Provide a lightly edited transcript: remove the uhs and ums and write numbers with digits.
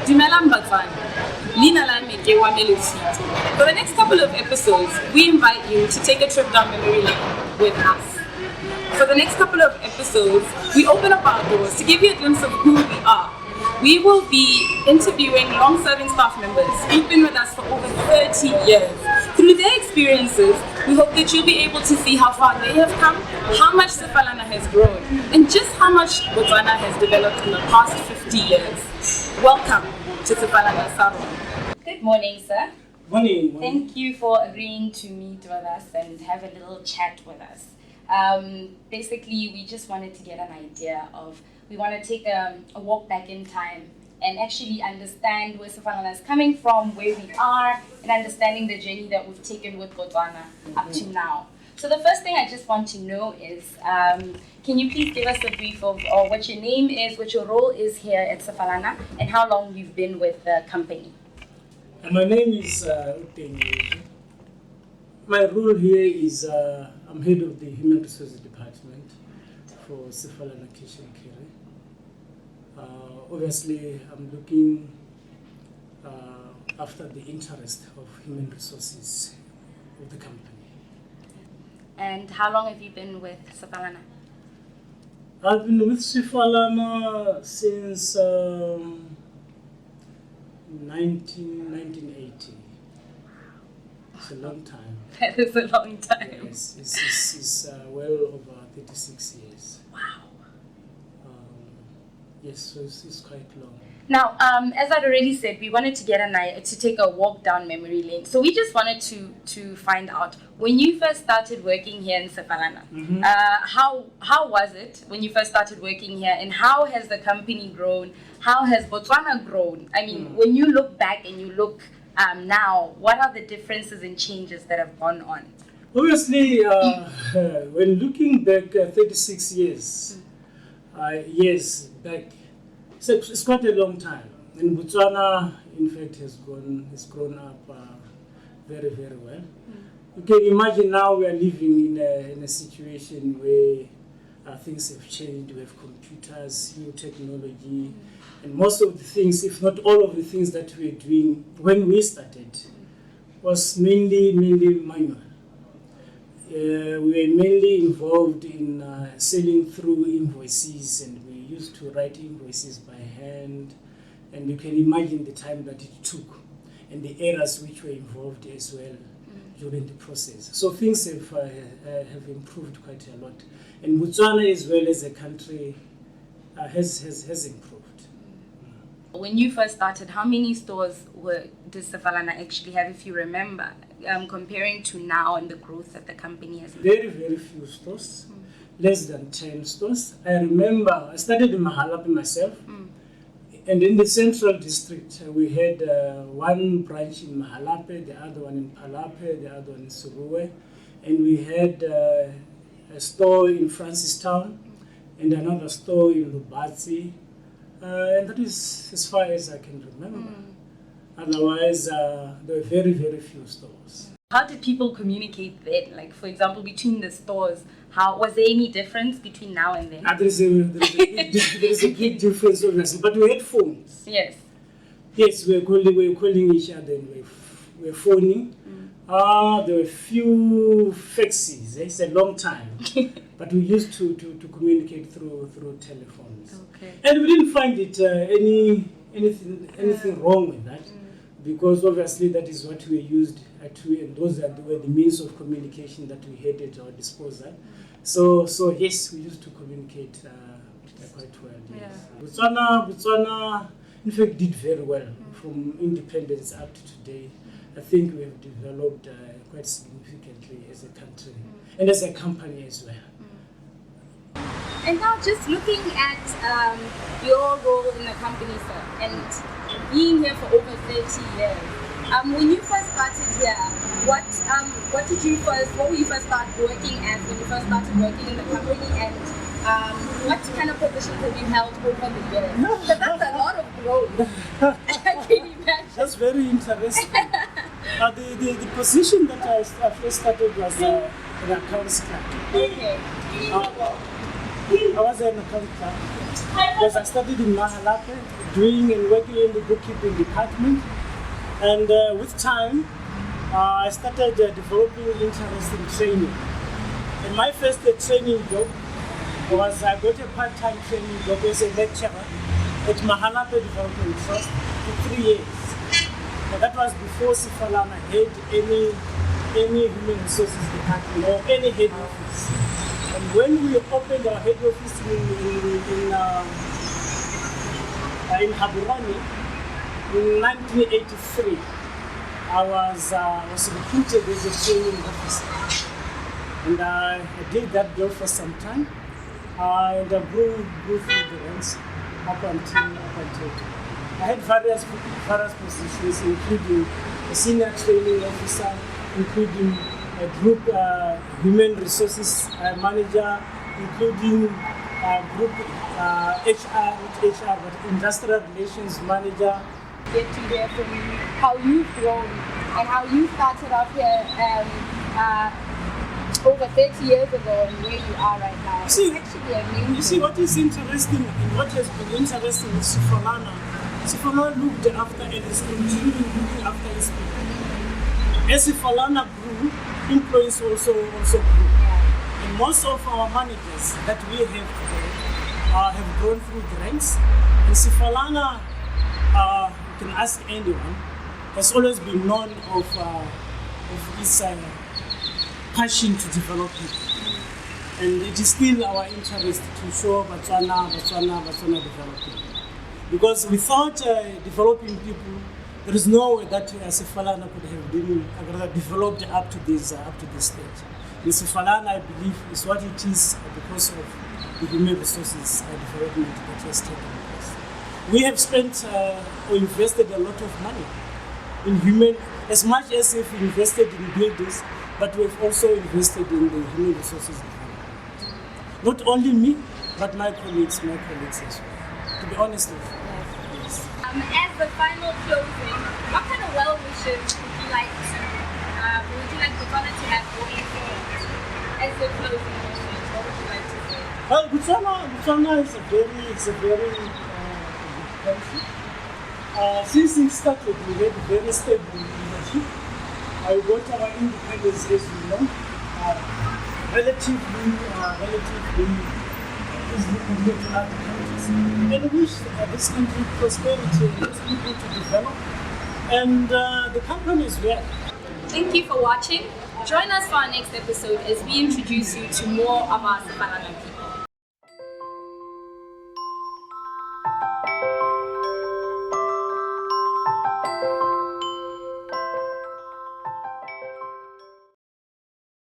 Dumelang Batswana. Lina lami ke wa Melosito. For the next couple of episodes, we invite you to take a trip down memory lane with us. For the next couple of episodes, we open up our doors to give you a glimpse of who we are. We will be interviewing long-serving staff members who've been with us for over 30 years. Through their experiences, we hope that you'll be able to see how far they have come, how much Sefalana has grown, and just how much Botswana has developed in the past 50 years. Welcome to Sefalana Salon. Good morning, sir. Morning. Thank you for agreeing to meet with us and have a little chat with us. Basically, we just wanted to get an idea of, we want to take a walk back in time and actually understand where Sefalana is coming from, where we are, and understanding the journey that we've taken with Botswana up to now. So the first thing I just want to know is, can you please give us a brief of what your name is, what your role is here at Sefalana, and how long you've been with the company? My name is Oteng Yezo. My role here is I'm head of the Human Resources Department for Sefalana Cash and Carry. Obviously, I'm looking after the interest of human resources of the company. And how long have you been with Sefalana? I've been with Sefalana since 1980. It's a long time. That is a long time. Yes, it's well over 36 years. Wow. Yes, so it's quite long. Now, as I'd already said, we wanted to take a walk down memory lane. So we just wanted to find out, when you first started working here in Sefalana, how was it when you first started working here, and how has the company grown? How has Botswana grown? I mean, when you look back and you look now, what are the differences and changes that have gone on? Obviously, when looking back 36 years, yes, back, it's quite a long time. And Botswana, in fact, has grown up very, very well. You can imagine now we are living in a situation where things have changed. We have computers, new technology, and most of the things, if not all of the things that we were doing when we started, was mainly manual. We were mainly involved in selling through invoices, and we used to write invoices by hand, and you can imagine the time that it took and the errors which were involved as well during the process. So things have improved quite a lot, and Botswana as well as a country has improved. When you first started, how many stores did Sefalana actually have, if you remember, comparing to now and the growth that the company has made? Very, very few stores, less than 10 stores. I remember I started in Mahalape myself, and in the Central District, we had one branch in Mahalape, the other one in Palape, the other one in Suruwe, and we had a store in Francistown and another store in Lubatsi. And that is as far as I can remember. Otherwise, there were very, very few stores. How did people communicate then? Like, for example, between the stores, was there any difference between now and then? There is a big difference, obviously. But we had phones. Yes. Yes, we were calling each other, and we were phoning. There were few faxes. It's a long time. But we used to communicate through telephones. Okay. And we didn't find it anything wrong with that, because obviously that is what we used and those were the means of communication that we had at our disposal. So yes, we used to communicate quite well. Yes. Yeah. Botswana, in fact, did very well from independence up to today. I think we have developed quite significantly as a country and as a company as well. And now, just looking at your role in the company, sir, and being here for over 30 years, when you first started here, what were you first started working as when you first started working in the company, and what kind of positions have you held over the years? Because that's a lot of growth. I can imagine. That's very interesting. The position that I first started was an accounts clerk. Okay. I was an account clerk. because I started in Mahalape, doing and working in the bookkeeping department. And with time, I started developing interest in training. And my first training job was I got a part-time training job as a lecturer at Mahalape Development Trust for 3 years. And that was before Sefalana had any human resources department or any head office. And when we opened our head office in Haburani in 1983, I was recruited as a training officer. And I did that job for some time. And I grew through the ranks up until today. I had various positions, including a senior training officer, including a group human resources manager, including group HR, but industrial relations manager. Get to hear from you how you've grown and how you started off here over 30 years ago and where you are right now. It's actually amazing. You see, what is interesting and what has been interesting with Sefalana looked after and is continuing looking after his people. As Sefalana grew, employees also grew. Yeah. And most of our managers that we have today have grown through the ranks. And Sefalana, you can ask anyone, has always been known of his passion to develop people. And it is still our interest to show Botswana development. Because without developing people, there is no way that Sefalana could have been developed up to this stage. And Sefalana, I believe, is what it is because of the human resources development that has taken place. We have spent or invested a lot of money in human, as much as we've invested in buildings, but we've also invested in the human resources development. Not only me, but my colleagues as well. To be honest with you. Yes. As the final closing, what kind of well wishes would you like Botswana to have going forward? As the closing wishes, what would you like to say? Well, Botswana is a very good country. Since it started, we had very stable leadership. We got our independence, as you know, relatively easily compared to other countries. And we wish this country prosperity and its people to develop. And the company is well. Thank you for watching. Join us for our next episode as we introduce you to more of our Sefalana people.